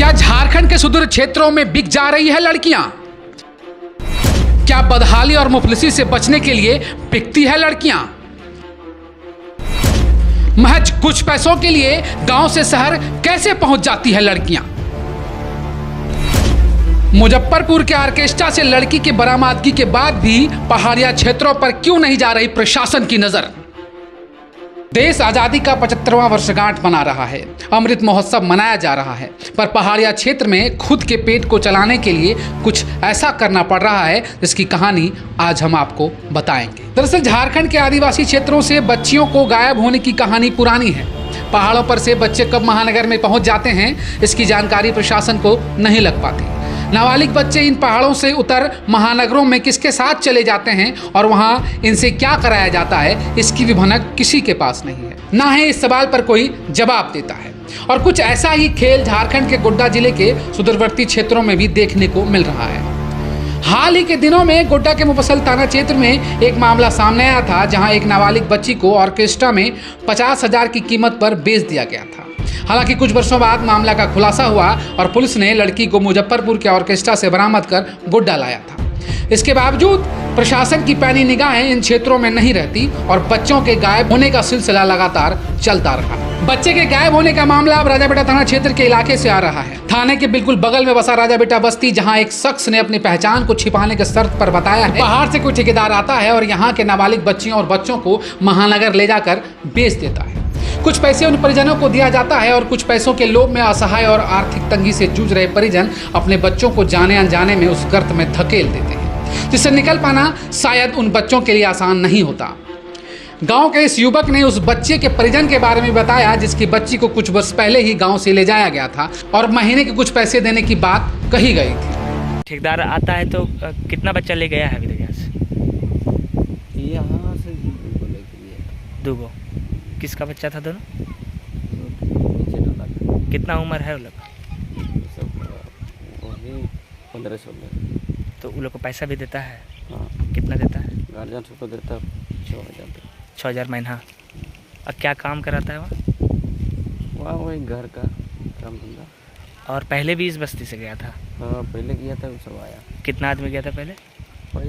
क्या झारखंड के सुदूर क्षेत्रों में बिक जा रही है लड़कियां? क्या बदहाली और मुफलिसी से बचने के लिए बिकती है लड़कियां? महज कुछ पैसों के लिए गांव से शहर कैसे पहुंच जाती है लड़कियां? मुजफ्फरपुर के ऑर्केस्ट्रा से लड़की की बरामदगी के बाद भी पहाड़िया क्षेत्रों पर क्यों नहीं जा रही प्रशासन की नजर? देश आजादी का 75वां वर्षगांठ मना रहा है, अमृत महोत्सव मनाया जा रहा है, पर पहाड़िया क्षेत्र में खुद के पेट को चलाने के लिए कुछ ऐसा करना पड़ रहा है जिसकी कहानी आज हम आपको बताएंगे। दरअसल झारखंड के आदिवासी क्षेत्रों से बच्चियों को गायब होने की कहानी पुरानी है। पहाड़ों पर से बच्चे कब महानगर में पहुंच जाते हैं, इसकी जानकारी प्रशासन को नहीं लग पाती। नाबालिग बच्चे इन पहाड़ों से उतर महानगरों में किसके साथ चले जाते हैं और वहां इनसे क्या कराया जाता है, इसकी भी भनक किसी के पास नहीं है। ना ही इस सवाल पर कोई जवाब देता है। और कुछ ऐसा ही खेल झारखंड के गोड्डा जिले के सुदूरवर्ती क्षेत्रों में भी देखने को मिल रहा है। हाल ही के दिनों में गोड्डा के मुफस्सल थाना क्षेत्र में एक मामला सामने आया था, जहां एक नाबालिग बच्ची को ऑर्केस्ट्रा में 50,000 की कीमत पर बेच दिया गया था। हालांकि कुछ वर्षों बाद मामला का खुलासा हुआ और पुलिस ने लड़की को मुजफ्फरपुर के ऑर्केस्ट्रा से बरामद कर गोड्डा लाया था। इसके बावजूद प्रशासन की पैनी निगाहें इन क्षेत्रों में नहीं रहती और बच्चों के गायब होने का सिलसिला लगातार चलता रहा। बच्चे के गायब होने का मामला अब राजाबेटा थाना क्षेत्र के इलाके से आ रहा है। थाने के बिल्कुल बगल में बसा राजाबेटा बस्ती, जहां एक शख्स ने अपनी पहचान को छिपाने के शर्त पर बताया है बाहर से कोई ठेकेदार आता है और यहाँ के नाबालिग बच्चियों और बच्चों को महानगर ले जाकर बेच देता है। कुछ पैसे उन परिजनों को दिया जाता है और कुछ पैसों के लोभ में असहाय और आर्थिक तंगी से जूझ रहे परिजन अपने बच्चों को जाने अनजाने में उस गर्त में धकेल देते हैं, जिससे निकल पाना शायद उन बच्चों के लिए आसान नहीं होता। गांव के इस युवक ने उस बच्चे के परिजन के बारे में बताया, जिसकी बच्ची को कुछ वर्ष पहले ही गांव से ले जाया गया था और महीने के कुछ पैसे देने की बात कही गई थी। ठेकेदार आता है तो कितना बच्चा ले गया है अभी तक? यहाँ से दूगो। किसका बच्चा था दोनों? कितना उम्र है वो लोग? 15-16। तो उन लोग को पैसा भी देता है? हाँ। कितना देता है? गार्जियन सबको देता 6,000 महीना। और क्या काम कराता है वहाँ वही घर का काम धंधा। और पहले भी इस बस्ती से गया था? हाँ, पहले गया था, सब आया। कितना आदमी गया था पहले? 3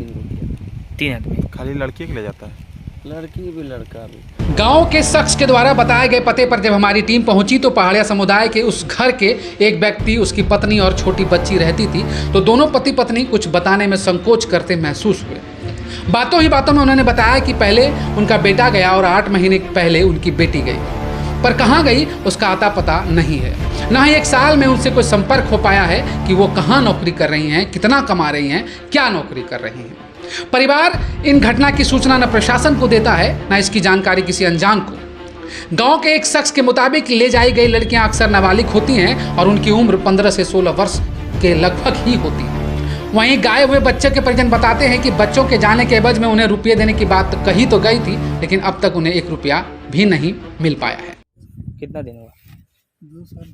लोग गया था। 3 आदमी। खाली लड़की के ले जाता है? लड़की भी लड़का भी। गांव के शख्स के द्वारा बताए गए पते पर जब हमारी टीम पहुंची तो पहाड़िया समुदाय के उस घर के एक व्यक्ति, उसकी पत्नी और छोटी बच्ची रहती थी। तो दोनों पति पत्नी कुछ बताने में संकोच करते महसूस हुए। बातों ही बातों में उन्होंने बताया कि पहले उनका बेटा गया और 8 महीने पहले उनकी बेटी गई, पर कहाँ गई उसका आता पता नहीं है। ना ही 1 साल में उनसे कोई संपर्क हो पाया है कि वो कहाँ नौकरी कर रही हैं, कितना कमा रही हैं, क्या नौकरी कर रही हैं। परिवार इन घटना की सूचना न प्रशासन को देता है, न इसकी जानकारी किसी अनजान को। गांव के एक शख्स के मुताबिक ले जाई गई लड़कियां अक्सर नाबालिग होती हैं और उनकी उम्र 15 से 16 वर्ष के लगभग ही होती है। वहीं गायब हुए बच्चे के परिजन बताते हैं कि बच्चों के जाने के एवज में उन्हें रुपये देने की बात कही तो गई थी, लेकिन अब तक उन्हें 1 रुपया भी नहीं मिल पाया है। कितना दिन हुआ? 2 साल।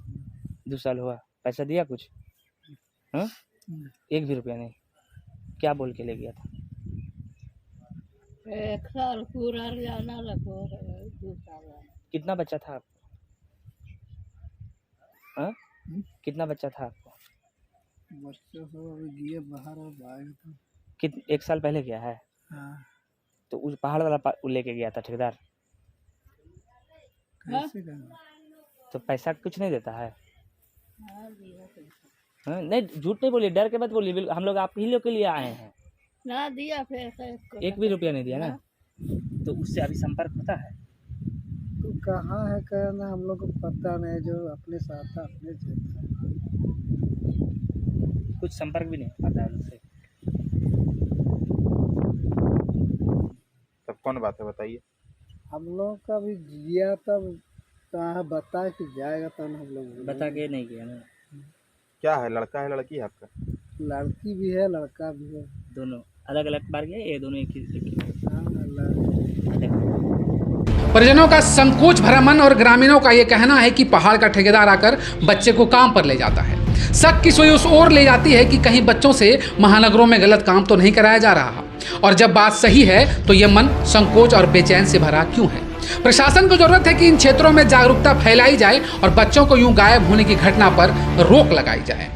2 साल हुआ। पैसा दिया कुछ? हाँ, 1 भी रुपया नहीं। क्या बोल के ले गया था? 1 साल पूरा जाना लगो 2 साल। कितना बच्चा था आपको? हाँ, कितना बच्चा था आपको? बच्चे सब अभी गए बाहर और आए थे। 1 साल पहले गया है? हाँ। तो उस पहाड़ वाला लेके गया था ठेकेदार? कैसे करना? तो पैसा कुछ नहीं देता है? हाँ, नहीं, झूठ नहीं बोलिए, डर के मत बोलिए। हम लोग आप ही लोग के लिए आए हैं। ना दिया फिर 1 भी रुपया नहीं दिया ना? तो उससे अभी संपर्क होता है? तो कहाँ है कहना, हम लोग को पता नहीं। जो अपने साथ था अपने देता है। कुछ संपर्क भी नहीं आता है उनसे? तब कौन बात है, बताइए। हम लोग का भी जिया तब कहाँ बता कि जाएगा, तब हम लोग बता के नहीं गया ना? क्या है, लड़का है लड़की है आपका? लड़की भी है लड़का भी है। दोनों अलग अलग बार गए? ये दोनों एक ही? हाँ, परिजनों का संकोच भरा मन और ग्रामीणों का यह कहना है कि पहाड़ का ठेकेदार आकर बच्चे को काम पर ले जाता है। शक की सुई उस ओर ले जाती है कि कहीं बच्चों से महानगरों में गलत काम तो नहीं कराया जा रहा, और जब बात सही है तो यह मन संकोच और बेचैन से भरा क्यों है। प्रशासन को जरूरत है कि इन क्षेत्रों में जागरूकता फैलाई जाए और बच्चों को यूं गायब होने की घटना पर रोक लगाई जाए।